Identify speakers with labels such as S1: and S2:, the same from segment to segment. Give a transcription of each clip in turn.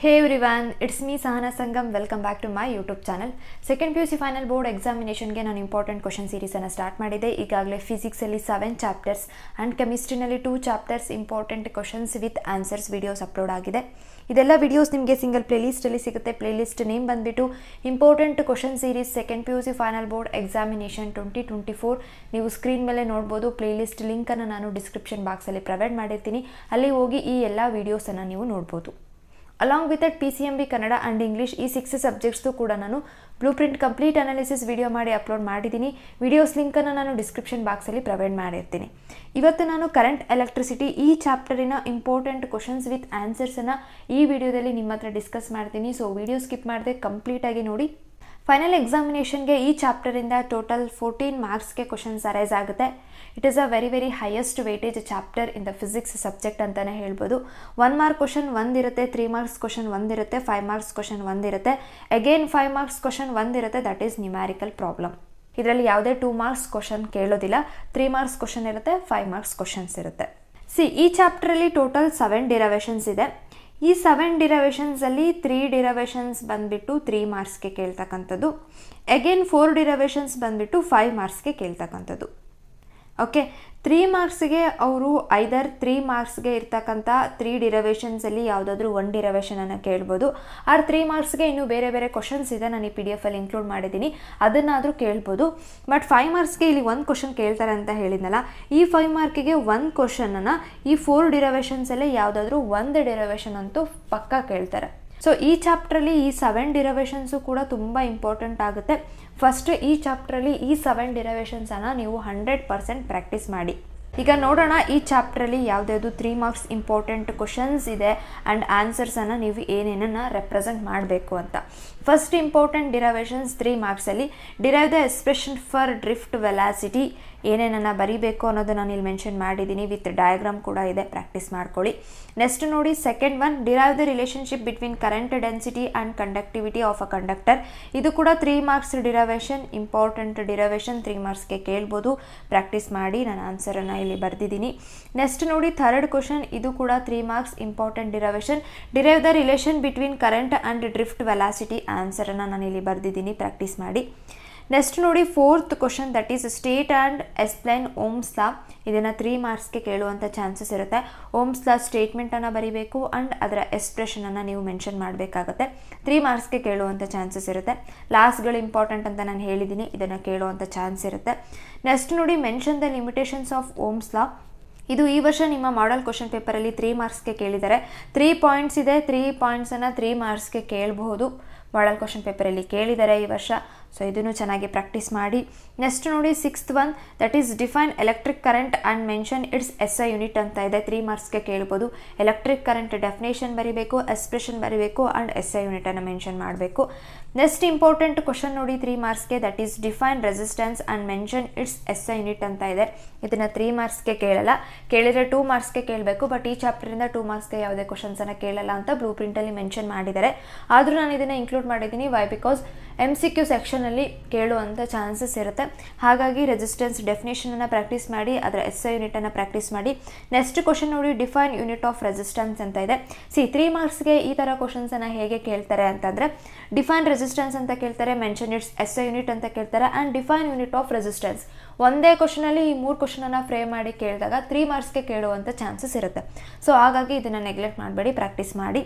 S1: Hey everyone, it's me Sahana Sangam. Welcome back to my YouTube channel. Second PUC final board examination ಗೆ ನಾನು important question series ಅನ್ನು start ಮಾಡಿದೆ. ಈಗಾಗಲೇ physics ಅಲ್ಲಿ 7 chapters and chemistry ನಲ್ಲಿ 2 chapters important questions with answers videos upload ಆಗಿದೆ. ಇದೆಲ್ಲ videos ನಿಮಗೆ ಸಿಂಗಲ್ ಪ್ಲೇ ಲಿಸ್ಟ್ ಅಲ್ಲಿ ಸಿಗುತ್ತೆ. ಪ್ಲೇ ಲಿಸ್ಟ್ ನೇಮ್ ಬಂದ್ಬಿಟ್ಟು important question series second PUC final board examination 2024. ನೀವು ಸ್ಕ್ರೀನ್ ಮೇಲೆ ನೋಡಬಹುದು. ಪ್ಲೇ ಲಿಸ್ಟ್ ಲಿಂಕ್ ಅನ್ನು ನಾನು ಡಿಸ್ಕ್ರಿಪ್ಷನ್ ಬಾಕ್ಸ್ ಅಲ್ಲಿ ಪ್ರೊವೈಡ್ ಮಾಡಿರ್ತೀನಿ. ಅಲ್ಲಿ ಹೋಗಿ ಈ ಎಲ್ಲ ವಿಡಿಯೋಸ್ ಅನ್ನು ನೀವು ನೋಡಬಹುದು. Along with that PCMB Kannada and English ಈ 6 ಸಬ್ಜೆಕ್ಟ್ಸ್ ಕೂಡ ನಾನು ಬ್ಲೂಪ್ರಿಂಟ್ ಕಂಪ್ಲೀಟ್ ಅನಾಲಿಸಿಸ್ ವಿಡಿಯೋ ಮಾಡಿ ಅಪ್ಲೋಡ್ ಮಾಡಿದ್ದೀನಿ. ವಿಡಿಯೋಸ್ ಲಿಂಕ್ ಅನ್ನು ನಾನು ಡಿಸ್ಕ್ರಿಪ್ಷನ್ ಬಾಕ್ಸ್ ಅಲ್ಲಿ ಪ್ರೊವೈಡ್ ಮಾಡಿರ್ತೀನಿ. ಇವತ್ತು ನಾನು ಕರೆಂಟ್ ಎಲೆಕ್ಟ್ರಿಸಿಟಿ ಈ ಚಾಪ್ಟರಿನ ಇಂಪಾರ್ಟೆಂಟ್ ಕ್ವೆಶ್ಚನ್ಸ್ ವಿತ್ ಆನ್ಸರ್ಸ್ ಅನ್ನು ಈ ವಿಡಿಯೋದಲ್ಲಿ ನಿಮ್ಮ ಹತ್ರ ಡಿಸ್ಕಸ್ ಮಾಡ್ತೀನಿ. ಸೊ ವಿಡಿಯೋ ಸ್ಕಿಪ್ ಮಾಡದೆ ಕಂಪ್ಲೀಟ್ ಆಗಿ ನೋಡಿ. ಫೈನಲ್ ಎಕ್ಸಾಮಿನೇಷನ್ಗೆ ಈ ಚಾಪ್ಟರಿಂದ ಟೋಟಲ್ 14 ಮಾರ್ಕ್ಸ್ಗೆ ಕ್ವೆಶ್ಚನ್ಸ್ ಅರೈಸ್ ಆಗುತ್ತೆ. It is a very highest weightage chapter in the physics subject ಅಂತಲೇ ಹೇಳ್ಬೋದು. 1 ಮಾರ್ಕ್ ಕ್ವೆಶ್ಚನ್ ಒಂದಿರುತ್ತೆ, 3 ಮಾರ್ಕ್ಸ್ ಕ್ವೆಶ್ಚನ್ ಒಂದಿರುತ್ತೆ, 5 ಮಾರ್ಕ್ಸ್ ಕ್ವೆಶ್ಚನ್ ಒಂದಿರುತ್ತೆ, ಅಗೇನ್ 5 ಮಾರ್ಕ್ಸ್ ಕ್ವೆಶ್ಚನ್ ಒಂದಿರುತ್ತೆ. That is numerical problem. ಇದರಲ್ಲಿ ಯಾವುದೇ 2 ಮಾರ್ಕ್ಸ್ ಕ್ವೆಶ್ಚನ್ ಕೇಳೋದಿಲ್ಲ. 3 ಮಾರ್ಕ್ಸ್ ಕ್ವೆಶ್ಚನ್ ಇರುತ್ತೆ, 5 ಮಾರ್ಕ್ಸ್ ಕ್ವೆಶ್ಚನ್ಸ್ ಇರುತ್ತೆ. ಈ ಚಾಪ್ಟರಲ್ಲಿ ಟೋಟಲ್ 7 ಡಿರೈವೇಷನ್ಸ್ ಇದೆ. ಈ 7 ಡಿರೈವೇಷನ್ಸ್ ಅಲ್ಲಿ 3 ಡಿರೈವೇಷನ್ಸ್ ಬಂದ್ಬಿಟ್ಟು 3 ಮಾರ್ಕ್ಸ್ಗೆ ಕೇಳ್ತಕ್ಕಂಥದ್ದು, ಅಗೇನ್ 4 ಡಿರೈವೇಷನ್ಸ್ ಬಂದ್ಬಿಟ್ಟು 5 ಮಾರ್ಕ್ಸ್ಗೆ ಕೇಳ್ತಕ್ಕಂಥದ್ದು. ಓಕೆ, 3 ಮಾರ್ಕ್ಸ್ಗೆ ಅವರು ಐದರ್ 3 ಮಾರ್ಕ್ಸ್ಗೆ ಇರ್ತಕ್ಕಂಥ 3 ಡಿರೈವೇಷನ್ಸಲ್ಲಿ ಯಾವುದಾದ್ರೂ 1 ಡಿರೈವೇಷನನ್ನು ಕೇಳ್ಬೋದು. ಆರ್ 3 ಮಾರ್ಕ್ಸ್ಗೆ ಇನ್ನೂ ಬೇರೆ ಬೇರೆ ಕ್ವಶನ್ಸ್ ಇದೆ, ನಾನು ಈ PDF ಅಲ್ಲಿ ಇನ್ಕ್ಲೂಡ್ ಮಾಡಿದ್ದೀನಿ, ಅದನ್ನಾದರೂ ಕೇಳ್ಬೋದು. ಬಟ್ 5 ಮಾರ್ಕ್ಸ್ಗೆ ಇಲ್ಲಿ 1 ಕ್ವಶನ್ ಕೇಳ್ತಾರೆ ಅಂತ ಹೇಳಿದ್ನಲ್ಲ, ಈ 5 ಮಾರ್ಕಿಗೆ 1 ಕ್ವಶನನ್ನು ಈ 4 ಡಿರೈವೇಷನ್ಸಲ್ಲಿ ಯಾವುದಾದ್ರೂ 1 ಡಿರೈವೇಷನ್ ಅಂತೂ ಪಕ್ಕಾ ಕೇಳ್ತಾರೆ. ಸೊ ಈ ಚಾಪ್ಟ್ರಲ್ಲಿ ಈ 7 ಡಿರೈವೇಷನ್ಸು ಕೂಡ ತುಂಬ ಇಂಪಾರ್ಟೆಂಟ್ ಆಗುತ್ತೆ. ಫಸ್ಟ್ ಈ ಚಾಪ್ಟ್ರಲ್ಲಿ ಈ 7 ಡಿರೈವೇಷನ್ಸನ್ನು ನೀವು 100% ಪ್ರಾಕ್ಟೀಸ್ ಮಾಡಿ. ಈಗ ನೋಡೋಣ ಈ ಚಾಪ್ಟ್ರಲ್ಲಿ ಯಾವುದ್ಯಾವುದು 3 ಮಾರ್ಕ್ಸ್ ಇಂಪಾರ್ಟೆಂಟ್ ಕ್ವಶನ್ಸ್ ಇದೆ ಆ್ಯಂಡ್ ಆನ್ಸರ್ಸನ್ನು ನೀವು ಏನೇನನ್ನು ರೆಪ್ರೆಸೆಂಟ್ ಮಾಡಬೇಕು ಅಂತ. ಫಸ್ಟ್ ಇಂಪಾರ್ಟೆಂಟ್ ಡಿರೈವೇಷನ್ಸ್ 3 ಮಾರ್ಕ್ಸಲ್ಲಿ derive the expression for drift velocity ಏನೇನನ್ನು ಬರೀಬೇಕು ಅನ್ನೋದು ನಾನು ಇಲ್ಲಿ ಮೆನ್ಷನ್ ಮಾಡಿದ್ದೀನಿ, ವಿತ್ ಡಯಾಗ್ರಾಮ್ ಕೂಡ ಇದೆ, ಪ್ರಾಕ್ಟೀಸ್ ಮಾಡ್ಕೊಳ್ಳಿ. ನೆಕ್ಸ್ಟ್ ನೋಡಿ second one, derive the relationship between current density and conductivity of a conductor. ಇದು ಕೂಡ 3 ಮಾರ್ಕ್ಸ್ ಡಿರೈವೇಷನ್, ಇಂಪಾರ್ಟೆಂಟ್ ಡಿರೈವೇಷನ್, 3 ಮಾರ್ಕ್ಸ್ಗೆ ಕೇಳ್ಬೋದು, ಪ್ರಾಕ್ಟೀಸ್ ಮಾಡಿ. ನಾನು ಆನ್ಸರನ್ನು ಇಲ್ಲಿ ಬರೆದಿದ್ದೀನಿ. ನೆಕ್ಸ್ಟ್ ನೋಡಿ ಥರ್ಡ್ ಕ್ವಶನ್, ಇದು ಕೂಡ 3 marks important derivation, derive the relation between current and drift velocity. ಆನ್ಸರನ್ನು ನಾನು ಇಲ್ಲಿ ಬರೆದಿದ್ದೀನಿ, ಪ್ರಾಕ್ಟೀಸ್ ಮಾಡಿ. ನೆಕ್ಸ್ಟ್ ನೋಡಿ fourth question, that is state and explain Ohm's law. ಇದನ್ನು 3 ಮಾರ್ಕ್ಸ್ಗೆ ಕೇಳುವಂಥ ಚಾನ್ಸಸ್ ಇರುತ್ತೆ. ಓಮ್ಸ್ ಲಾ ಸ್ಟೇಟ್ಮೆಂಟನ್ನು ಬರೀಬೇಕು ಆ್ಯಂಡ್ ಅದರ ಎಕ್ಸ್ಪ್ರೆಷನನ್ನು ನೀವು ಮೆನ್ಷನ್ ಮಾಡಬೇಕಾಗತ್ತೆ. 3 ಮಾರ್ಕ್ಸ್ಗೆ ಕೇಳುವಂಥ ಚಾನ್ಸಸ್ ಇರುತ್ತೆ. ಲಾಸ್ಟ್ಗಳು ಇಂಪಾರ್ಟೆಂಟ್ ಅಂತ ನಾನು ಹೇಳಿದ್ದೀನಿ, ಇದನ್ನು ಕೇಳುವಂಥ ಚಾನ್ಸ್ ಇರುತ್ತೆ. ನೆಕ್ಸ್ಟ್ ನೋಡಿ mention the limitations of Ohm's law. ಇದು ಈ ವರ್ಷ ನಿಮ್ಮ ಮಾಡೆಲ್ ಕ್ವಶನ್ ಪೇಪರಲ್ಲಿ 3 ಮಾರ್ಕ್ಸ್ಗೆ ಕೇಳಿದ್ದಾರೆ. 3 ಪಾಯಿಂಟ್ಸ್ ಇದೆ, 3 ಪಾಯಿಂಟ್ಸನ್ನು 3 ಮಾರ್ಕ್ಸ್ಗೆ ಕೇಳಬಹುದು. ಮಾಡೆಲ್ ಕ್ವಶನ್ ಪೇಪರಲ್ಲಿ ಕೇಳಿದ್ದಾರೆ ಈ ವರ್ಷ. ಸೊ ಇದನ್ನು ಚೆನ್ನಾಗಿ ಪ್ರಾಕ್ಟೀಸ್ ಮಾಡಿ. ನೆಕ್ಸ್ಟ್ ನೋಡಿ sixth one, that is define electric current and mention its SI unit ಅಂತ ಇದೆ. 3 ಮಾರ್ಕ್ಸ್ಗೆ ಕೇಳ್ಬೋದು. ಎಲೆಕ್ಟ್ರಿಕ್ ಕರೆಂಟ್ ಡೆಫಿನೇಷನ್ ಬರೀಬೇಕು, ಎಕ್ಸ್ಪ್ರೆಷನ್ ಬರೀಬೇಕು ಆ್ಯಂಡ್ SI ಯೂನಿಟನ್ನು ಮೆನ್ಷನ್ ಮಾಡಬೇಕು. ನೆಕ್ಸ್ಟ್ ಇಂಪಾರ್ಟೆಂಟ್ ಕ್ವಶನ್ ನೋಡಿ 3 ಮಾರ್ಕ್ಸ್ಗೆ, that is define resistance and mention its SI unit ಅಂತ ಇದೆ. ಇದನ್ನು 3 ಮಾರ್ಕ್ಸ್ಗೆ ಕೇಳಲ್ಲ, ಕೇಳಿದರೆ 2 ಮಾರ್ಕ್ಸ್ಗೆ ಕೇಳಬೇಕು. ಬಟ್ ಈ ಚಾಪ್ಟರಿಂದ 2 ಮಾರ್ಕ್ಸ್ಗೆ ಯಾವುದೇ ಕ್ವಶನ್ಸನ್ನು ಕೇಳಲ್ಲ ಅಂತ ಬ್ಲೂ ಪ್ರಿಂಟಲ್ಲಿ ಮೆನ್ಷನ್ ಮಾಡಿದ್ದಾರೆ. ಆದರೂ ನಾನು ಇದನ್ನು ಇನ್ಕ್ಲೂಡ್ ಮಾಡಿದ್ದೀನಿ. ವೈ? ಬಿಕಾಸ್ MCQ ಸೆಕ್ಷನಲ್ಲಿ ಕೇಳುವಂಥ ಚಾನ್ಸಸ್ ಇರುತ್ತೆ. ಹಾಗಾಗಿ ರೆಸಿಸ್ಟೆನ್ಸ್ ಡೆಫಿನೇಷನನ್ನು ಪ್ರಾಕ್ಟೀಸ್ ಮಾಡಿ, ಅದರ SI ಯೂನಿಟನ್ನು ಪ್ರಾಕ್ಟೀಸ್ ಮಾಡಿ. ನೆಕ್ಸ್ಟ್ ಕ್ವಶನ್ ನೋಡಿ ಡಿಫೈನ್ ಯೂನಿಟ್ ಆಫ್ ರೆಸಿಸ್ಟೆನ್ಸ್ ಅಂತ ಇದೆ. 3 ಮಾರ್ಕ್ಸ್ಗೆ ಈ ಥರ ಕ್ವಶನ್ಸನ್ನು ಹೇಗೆ ಕೇಳ್ತಾರೆ ಅಂತಂದರೆ, ಡಿಫೈನ್ ರೆಸಿಸ್ಟೆನ್ಸ್ ಅಂತ ಕೇಳ್ತಾರೆ, ಮೆನ್ಷನ್ ಇಟ್ಸ್ SI ಯೂನಿಟ್ ಅಂತ ಕೇಳ್ತಾರೆ and define unit of resistance. ಒಂದೇ ಕ್ವಶನಲ್ಲಿ ಈ 3 ಕ್ವಶನನ್ನು ಫ್ರೇಮ್ ಮಾಡಿ ಕೇಳಿದಾಗ 3 ಮಾರ್ಕ್ಸ್ಗೆ ಕೇಳುವಂಥ ಚಾನ್ಸಸ್ ಇರುತ್ತೆ. ಸೊ ಹಾಗಾಗಿ ಇದನ್ನು ನೆಗ್ಲೆಕ್ಟ್ ಮಾಡಬೇಡಿ, ಪ್ರಾಕ್ಟೀಸ್ ಮಾಡಿ.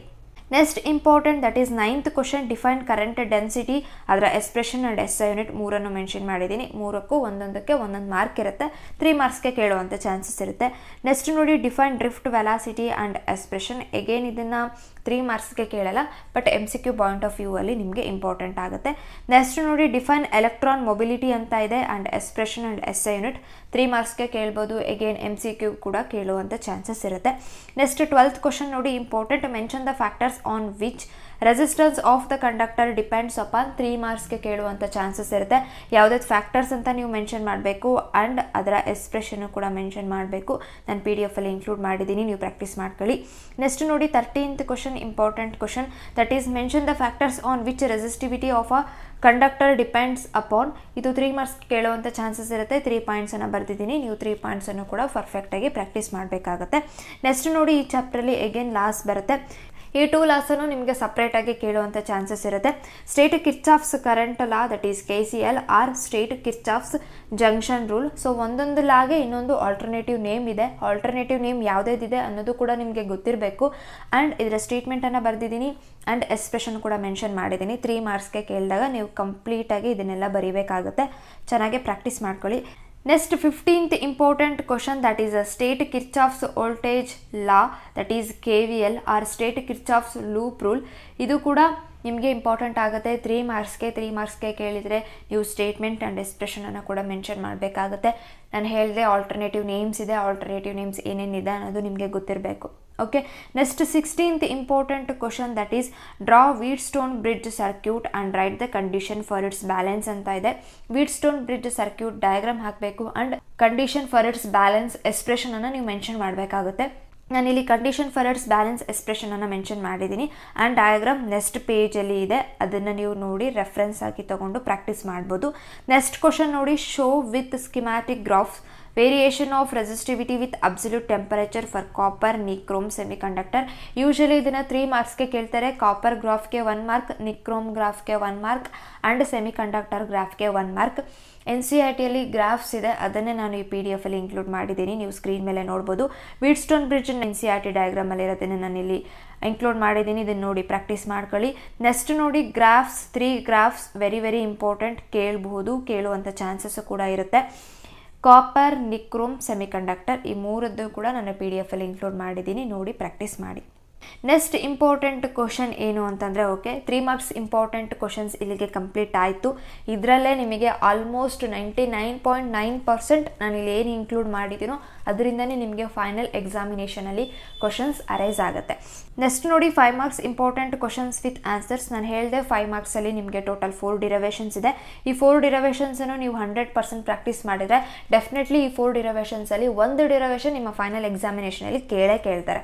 S1: Next important, that is 9th question, define current density, ಅದರ expression and SI unit 3 mention ಮಾಡಿದ್ದೀನಿ. 3ಕ್ಕೂ ಒಂದೊಂದಕ್ಕೆ ಒಂದೊಂದು ಮಾರ್ಕ್ ಇರುತ್ತೆ. 3 ಮಾರ್ಕ್ಸ್ಗೆ ಕೇಳುವಂಥ ಚಾನ್ಸಸ್ ಇರುತ್ತೆ. ನೆಕ್ಸ್ಟ್ ನೋಡಿ define drift velocity and expression. Again ಇದನ್ನು 3 ಮಾರ್ಕ್ಸ್ಗೆ ಕೇಳಲ್ಲ, but MCQ point of view ಅಲ್ಲಿ ನಿಮಗೆ ಇಂಪಾರ್ಟೆಂಟ್ ಆಗುತ್ತೆ. ನೆಕ್ಸ್ಟ್ ನೋಡಿ ಡಿಫೈನ್ ಎಲೆಕ್ಟ್ರಾನ್ ಮೊಬಿಲಿಟಿ ಅಂತ ಇದೆ and expression and SI unit. 3 ಮಾರ್ಕ್ಸ್ಗೆ ಕೇಳ್ಬೋದು. ಎಗೇನ್ MCQ ಕೂಡ ಕೇಳುವಂಥ ಚಾನ್ಸಸ್ ಇರುತ್ತೆ. ನೆಕ್ಸ್ಟ್ 12th ಕ್ವಶನ್ ನೋಡಿ important, mention the factors on which resistance of the conductor depends upon. 3 ಮಾರ್ಕ್ಸ್ಗೆ ಕೇಳುವಂಥ ಚಾನ್ಸಸ್ ಇರುತ್ತೆ. ಯಾವುದೇ ಫ್ಯಾಕ್ಟರ್ಸ್ ಅಂತ ನೀವು ಮೆನ್ಷನ್ ಮಾಡಬೇಕು ಆ್ಯಂಡ್ ಅದರ ಎಕ್ಸ್ಪ್ರೆಷನ್ನು ಕೂಡ ಮೆನ್ಷನ್ ಮಾಡಬೇಕು. ನಾನು PDF ಅಲ್ಲಿ ಇನ್ಕ್ಲೂಡ್ ಮಾಡಿದ್ದೀನಿ, ನೀವು ಪ್ರಾಕ್ಟೀಸ್ ಮಾಡ್ಕೊಳ್ಳಿ. ನೆಕ್ಸ್ಟ್ ನೋಡಿ 13th question, important question, that is mention the factors on which resistivity of a conductor depends upon. ಇದು 3 ಮಾರ್ಕ್ಸ್ ಕೇಳುವಂಥ ಚಾನ್ಸಸ್ ಇರುತ್ತೆ. 3 ಪಾಯಿಂಟ್ಸನ್ನು ಬರೆದಿದ್ದೀನಿ, ನೀವು 3 ಪಾಯಿಂಟ್ಸನ್ನು ಕೂಡ ಪರ್ಫೆಕ್ಟಾಗಿ ಪ್ರಾಕ್ಟೀಸ್ ಮಾಡಬೇಕಾಗುತ್ತೆ. ನೆಕ್ಸ್ಟ್ ನೋಡಿ ಈ ಚಾಪ್ಟ್ರಲ್ಲಿ ಎಗೇನ್ ಲಾಸ್ಟ್ ಬರುತ್ತೆ. ಈ 2 ಲಾಸನ್ನು ನಿಮಗೆ ಸಪ್ರೇಟಾಗಿ ಕೇಳುವಂಥ ಚಾನ್ಸಸ್ ಇರುತ್ತೆ. State Kirchhoff's current law that is KCL or state Kirchhoff's junction rule. So ಒಂದೊಂದು ಲಾಗೆ ಇನ್ನೊಂದು ಆಲ್ಟರ್ನೇಟಿವ್ ನೇಮ್ ಇದೆ. ಆಲ್ಟರ್ನೇಟಿವ್ ನೇಮ್ ಯಾವುದೇದಿದೆ ಅನ್ನೋದು ಕೂಡ ನಿಮಗೆ ಗೊತ್ತಿರಬೇಕು. ಆ್ಯಂಡ್ ಇದರ ಸ್ಟೇಟ್ಮೆಂಟನ್ನು ಬರೆದಿದ್ದೀನಿ ಆ್ಯಂಡ್ ಎಕ್ಸ್ಪ್ರೆಷನ್ ಕೂಡ ಮೆನ್ಷನ್ ಮಾಡಿದ್ದೀನಿ. 3 ಮಾರ್ಕ್ಸ್ಗೆ ಕೇಳಿದಾಗ ನೀವು ಕಂಪ್ಲೀಟಾಗಿ ಇದನ್ನೆಲ್ಲ ಬರೀಬೇಕಾಗುತ್ತೆ. ಚೆನ್ನಾಗಿ ಪ್ರಾಕ್ಟೀಸ್ ಮಾಡ್ಕೊಳ್ಳಿ. Next 15th important question, that is a state Kirchhoff's voltage law, that is KVL or state Kirchhoff's loop rule. ಇದು ಕೂಡ ನಿಮಗೆ ಇಂಪಾರ್ಟೆಂಟ್ ಆಗುತ್ತೆ. 3 ಮಾರ್ಕ್ಸ್ಗೆ ಕೇಳಿದರೆ ನೀವು ಸ್ಟೇಟ್ಮೆಂಟ್ ಆ್ಯಂಡ್ ಎಕ್ಸ್ಪ್ರೆಷನನ್ನು ಕೂಡ ಮೆನ್ಷನ್ ಮಾಡಬೇಕಾಗುತ್ತೆ. ನಾನು ಹೇಳಿದೆ ಆಲ್ಟರ್ನೇಟಿವ್ ನೇಮ್ಸ್ ಇದೆ, ಆಲ್ಟರ್ನೇಟಿವ್ ನೇಮ್ಸ್ ಏನೇನಿದೆ ಅನ್ನೋದು ನಿಮಗೆ ಗೊತ್ತಿರಬೇಕು. Okay, next 16th important question, that is draw Wheatstone bridge circuit and write the condition for its balance ಅಂತ ಇದೆ. ವೀಟ್ಸ್ಟೋನ್ ಬ್ರಿಡ್ಜ್ ಸರ್ಕ್ಯೂಟ್ ಡಯಾಗ್ರಾಮ್ ಹಾಕಬೇಕು and condition for its balance ಎಕ್ಸ್ಪ್ರೆಷನನ್ನು ನೀವು ಮೆನ್ಷನ್ ಮಾಡಬೇಕಾಗುತ್ತೆ. ನಾನಿಲ್ಲಿ ಕಂಡೀಷನ್ ಫಾರ್ ಇಟ್ಸ್ ಬ್ಯಾಲೆನ್ಸ್ ಎಕ್ಸ್ಪ್ರೆಷನನ್ನು mention ಮಾಡಿದ್ದೀನಿ and diagram next ಪೇಜಲ್ಲಿ ಇದೆ. ಅದನ್ನು ನೀವು ನೋಡಿ ರೆಫರೆನ್ಸ್ ಆಗಿ ತೊಗೊಂಡು ಪ್ರಾಕ್ಟೀಸ್ ಮಾಡ್ಬೋದು. ನೆಕ್ಸ್ಟ್ ಕ್ವಶನ್ ನೋಡಿ, show with schematic graphs variation of resistivity with absolute temperature for copper nichrome semiconductor. Usually ಇದನ್ನು 3 ಮಾರ್ಕ್ಸ್ಗೆ ಕೇಳ್ತಾರೆ. ಕಾಪರ್ ಗ್ರಾಫ್ಗೆ 1 ಮಾರ್ಕ್, ನಿಕ್ರೋಮ್ ಗ್ರಾಫ್ಗೆ 1 ಮಾರ್ಕ್ ಆ್ಯಂಡ್ ಸೆಮಿಕಂಡಕ್ಟರ್ ಗ್ರಾಫ್ಗೆ 1 ಮಾರ್ಕ್. NCERTಯಲ್ಲಿ ಗ್ರಾಫ್ಸ್ ಇದೆ, ಅದನ್ನೇ ನಾನು ಈ PDF ಅಲ್ಲಿ ಇನ್ಕ್ಲೂಡ್ ಮಾಡಿದ್ದೀನಿ. ನೀವು ಸ್ಕ್ರೀನ್ ಮೇಲೆ ನೋಡ್ಬೋದು. ವೀಟ್ಸ್ಟೋನ್ ಬ್ರಿಡ್ಜ್ NCERT ಡಯಾಗ್ರಾಮಲ್ಲಿ ಇರೋದನ್ನು ನಾನಿಲ್ಲಿ ಇನ್ಕ್ಲೂಡ್ ಮಾಡಿದ್ದೀನಿ. ಇದನ್ನು ನೋಡಿ ಪ್ರಾಕ್ಟೀಸ್ ಮಾಡ್ಕೊಳ್ಳಿ. ನೆಕ್ಸ್ಟ್ ನೋಡಿ graphs, 3 graphs very very important, ಕೇಳುವಂಥ ಚಾನ್ಸಸ್ಸು ಕೂಡ ಇರುತ್ತೆ. ಕಾಪರ್, ನಿಕ್ರೋಮ್, ಸೆಮಿಕಂಡಕ್ಟರ್ ಈ 3ದ್ದು ಕೂಡ ನಾನು PDF ಅಲ್ಲಿ ಇನ್ಕ್ಲೂಡ್ ಮಾಡಿದ್ದೀನಿ. ನೋಡಿ ಪ್ರಾಕ್ಟೀಸ್ ಮಾಡಿ. ನೆಕ್ಸ್ಟ್ ಇಂಪಾರ್ಟೆಂಟ್ ಕ್ವಶನ್ ಏನು ಅಂತಂದರೆ, ಓಕೆ 3 ಮಾರ್ಕ್ಸ್ ಇಂಪಾರ್ಟೆಂಟ್ ಕ್ವಶನ್ಸ್ ಇಲ್ಲಿಗೆ ಕಂಪ್ಲೀಟ್ ಆಯಿತು. ಇದರಲ್ಲೇ ನಿಮಗೆ ಆಲ್ಮೋಸ್ಟ್ 99.9% ನಾನು ಇಲ್ಲಿ ಏನು ಇನ್ಕ್ಲೂಡ್ ಮಾಡಿದ್ದೀನೋ ಅದರಿಂದನೇ ನಿಮಗೆ ಫೈನಲ್ ಎಕ್ಸಾಮಿನೇಷನಲ್ಲಿ ಕ್ವಶನ್ಸ್ ಅರೈಸ್ ಆಗುತ್ತೆ. ನೆಕ್ಸ್ಟ್ ನೋಡಿ 5 marks important questions with answers. ನಾನು ಹೇಳಿದೆ 5 ಮಾರ್ಕ್ಸಲ್ಲಿ ನಿಮಗೆ ಟೋಟಲ್ 4 ಡಿರವೇಷನ್ಸ್ ಇದೆ. ಈ 4 ಡಿರವೇಷನ್ಸನ್ನು ನೀವು 100% ಪ್ರಾಕ್ಟೀಸ್ ಮಾಡಿದರೆ ಡೆಫಿನೆಟ್ಲಿ ಈ 4 ಡಿರವೇಷನ್ಸಲ್ಲಿ ಒಂದು ಡಿರವೇಷನ್ ನಿಮ್ಮ ಫೈನಲ್ ಎಕ್ಸಾಮಿನೇಷನಲ್ಲಿ ಕೇಳ್ತಾರೆ.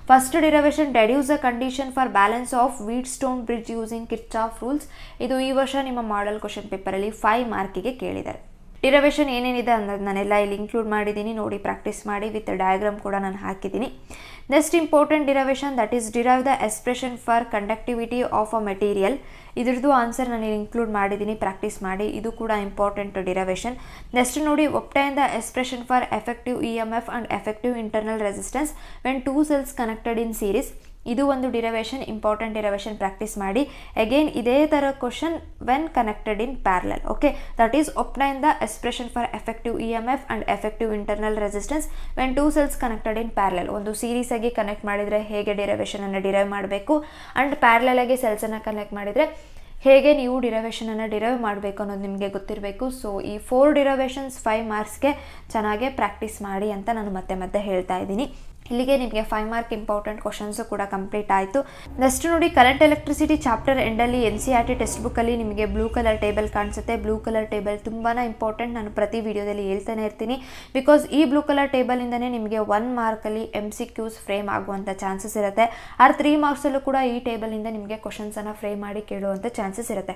S1: First derivation, deduce the condition for balance of Wheatstone bridge using Kirchhoff rules. ಇದು ಈ ವರ್ಷ ನಿಮ್ಮ ಮಾಡೆಲ್ ಕ್ವಶನ್ ಪೇಪರಲ್ಲಿ 5 ಮಾರ್ಕಿಗೆ ಕೇಳಿದ್ದಾರೆ. ಡಿರವೇಷನ್ ಏನೇನಿದೆ ಅನ್ನೋದು ನಾನೆಲ್ಲ ಇಲ್ಲಿ ಇನ್ಕ್ಲೂಡ್ ಮಾಡಿದ್ದೀನಿ. ನೋಡಿ ಪ್ರಾಕ್ಟೀಸ್ ಮಾಡಿ. ವಿತ್ ಡಯಾಗ್ರಾಮ್ ಕೂಡ ನಾನು ಹಾಕಿದ್ದೀನಿ. Next important derivation, that is derive the expression for conductivity of a material. ಇದ್ರದ್ದು ಆನ್ಸರ್ ನಾನು ಇನ್ಕ್ಲೂಡ್ ಮಾಡಿದ್ದೀನಿ, ಪ್ರಾಕ್ಟೀಸ್ ಮಾಡಿ. ಇದು ಕೂಡ ಇಂಪಾರ್ಟೆಂಟ್ ಡಿರವೇಷನ್. ನೆಕ್ಸ್ಟ್ ನೋಡಿ, obtain the expression for effective EMF and effective internal resistance when 2 cells connected in series. ಇದು ಒಂದು derivation, important derivation, practice ಮಾಡಿ. ಅಗೇನ್ ಇದೇ ಥರ question when connected in parallel. Okay, that is obtain the expression for effective EMF and effective internal resistance when 2 cells connected in parallel. ಒಂದು series ಆಗಿ connect ಮಾಡಿದರೆ ಹೇಗೆ ಡಿರವೇಷನನ್ನು derive ಮಾಡಬೇಕು and parallel ಆಗಿ ಸೆಲ್ಸನ್ನು connect ಮಾಡಿದರೆ ಹೇಗೆ ನೀವು ಡಿರವೇಷನನ್ನು ಡಿರೈವ್ ಮಾಡಬೇಕು ಅನ್ನೋದು ನಿಮಗೆ ಗೊತ್ತಿರಬೇಕು. ಸೊ ಈ 4 ಡಿರವೇಷನ್ಸ್ 5 ಮಾರ್ಕ್ಸ್ಗೆ ಚೆನ್ನಾಗೇ ಪ್ರಾಕ್ಟೀಸ್ ಮಾಡಿ ಅಂತ ನಾನು ಮತ್ತೆ ಹೇಳ್ತಾ ಇದ್ದೀನಿ. ಇಲ್ಲಿಗೆ ನಿಮಗೆ 5 ಮಾರ್ಕ್ ಇಂಪಾರ್ಟೆಂಟ್ ಕ್ವಶನ್ಸು ಕೂಡ ಕಂಪ್ಲೀಟ್ ಆಯಿತು. ನೆಕ್ಸ್ಟ್ ನೋಡಿ, ಕರೆಂಟ್ ಎಲೆಕ್ಟ್ರಿಸಿಟಿ ಚಾಪ್ಟರ್ ಎಂಡಲ್ಲಿ NCERT ಟೆಕ್ಸ್ಟ್ ಬುಕ್ಕಲ್ಲಿ ನಿಮಗೆ ಬ್ಲೂ ಕಲರ್ ಟೇಬಲ್ ಕಾಣಿಸುತ್ತೆ. ಬ್ಲೂ ಕಲರ್ ಟೇಬಲ್ ತುಂಬಾ ಇಂಪಾರ್ಟೆಂಟ್. ನಾನು ಪ್ರತಿ ವಿಡಿಯೋದಲ್ಲಿ ಹೇಳ್ತಾನೆ ಇರ್ತೀನಿ. ಬಿಕಾಸ್ ಈ ಬ್ಲೂ ಕಲರ್ ಟೇಬಲಿಂದನೇ ನಿಮಗೆ 1 ಮಾರ್ಕಲ್ಲಿ MCQs ಫ್ರೇಮ್ ಆಗುವಂಥ ಚಾನ್ಸಸ್ ಇರುತ್ತೆ. 3 ಮಾರ್ಕ್ಸಲ್ಲೂ ಕೂಡ ಈ ಟೇಬಲಿಂದ ನಿಮಗೆ ಕ್ವಶನ್ಸನ್ನು ಫ್ರೇಮ್ ಮಾಡಿ ಕೇಳುವಂಥ ಚಾನ್ಸಸ್ ಇರುತ್ತೆ.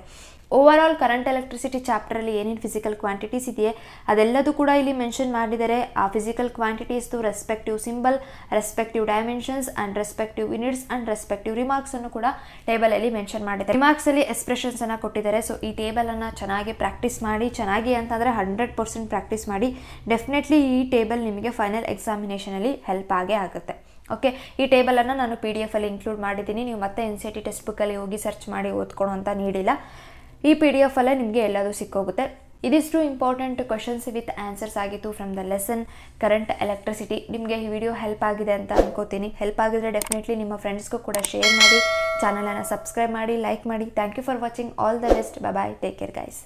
S1: ಓವರ್ ಆಲ್ ಕರೆಂಟ್ ಎಲೆಕ್ಟ್ರಿಸಿಟಿ ಚಾಪ್ಟರಲ್ಲಿ ಏನೇನು ಫಿಸಿಕಲ್ ಕ್ವಾಂಟಿಟೀಸ್ ಇದೆಯೇ ಅದೆಲ್ಲದೂ ಕೂಡ ಇಲ್ಲಿ ಮೆನ್ಷನ್ ಮಾಡಿದ್ದಾರೆ. ಆ ಫಿಸಿಕಲ್ ಕ್ವಾಂಟಿಟೀಸ್ದು respective symbol, respective dimensions and respective units and respective ರಿಮಾರ್ಕ್ಸನ್ನು ಕೂಡ ಟೇಬಲಲ್ಲಿ ಮೆನ್ಷನ್ ಮಾಡಿದ್ದಾರೆ. ರಿಮಾರ್ಕ್ಸಲ್ಲಿ ಎಕ್ಸ್ಪ್ರೆಷನ್ಸನ್ನು ಕೊಟ್ಟಿದ್ದಾರೆ. ಸೊ ಈ ಟೇಬಲನ್ನು ಚೆನ್ನಾಗಿ ಪ್ರಾಕ್ಟೀಸ್ ಮಾಡಿ. ಚೆನ್ನಾಗಿ ಅಂತಂದರೆ 100% ಪ್ರಾಕ್ಟೀಸ್ ಮಾಡಿ. ಡೆಫಿನೆಟ್ಲಿ ಈ ಟೇಬಲ್ ನಿಮಗೆ ಫೈನಲ್ ಎಕ್ಸಾಮಿನೇಷನಲ್ಲಿ ಹೆಲ್ಪ್ ಆಗೇ ಆಗುತ್ತೆ. ಓಕೆ, ಈ ಟೇಬಲನ್ನು ನಾನು PDF ಅಲ್ಲಿ ಇನ್ಕ್ಲೂಡ್ ಮಾಡಿದ್ದೀನಿ. ನೀವು ಮತ್ತೆ NCERT ಟೆಕ್ಸ್ಟ್ ಬುಕ್ಕಲ್ಲಿ ಹೋಗಿ ಸರ್ಚ್ ಮಾಡಿ ಓದ್ಕೊಳ್ಳೋ ಅಂತ ನೀಡಿಲ್ಲ. ಈ PDF ಅಲ್ಲೇ ನಿಮಗೆ ಎಲ್ಲದೂ ಸಿಕ್ಕೋಗುತ್ತೆ. ಇದಿಷ್ಟು ಇಂಪಾರ್ಟೆಂಟ್ ಕ್ವಶನ್ಸ್ ವಿತ್ ಆನ್ಸರ್ಸ್ ಆಗಿತ್ತು from the lesson current electricity. ನಿಮಗೆ ಈ ವಿಡಿಯೋ ಹೆಲ್ಪ್ ಆಗಿದೆ ಅಂತ ಅನ್ಕೋತೀನಿ. ಹೆಲ್ಪ್ ಆಗಿದ್ರೆ ಡೆಫಿನೆಟ್ಲಿ ನಿಮ್ಮ ಫ್ರೆಂಡ್ಸ್ಗೂ ಕೂಡ ಶೇರ್ ಮಾಡಿ, ಚಾನಲನ್ನು ಸಬ್ಸ್ಕ್ರೈಬ್ ಮಾಡಿ, ಲೈಕ್ ಮಾಡಿ. Thank you for watching. All the best. Bye, take care guys.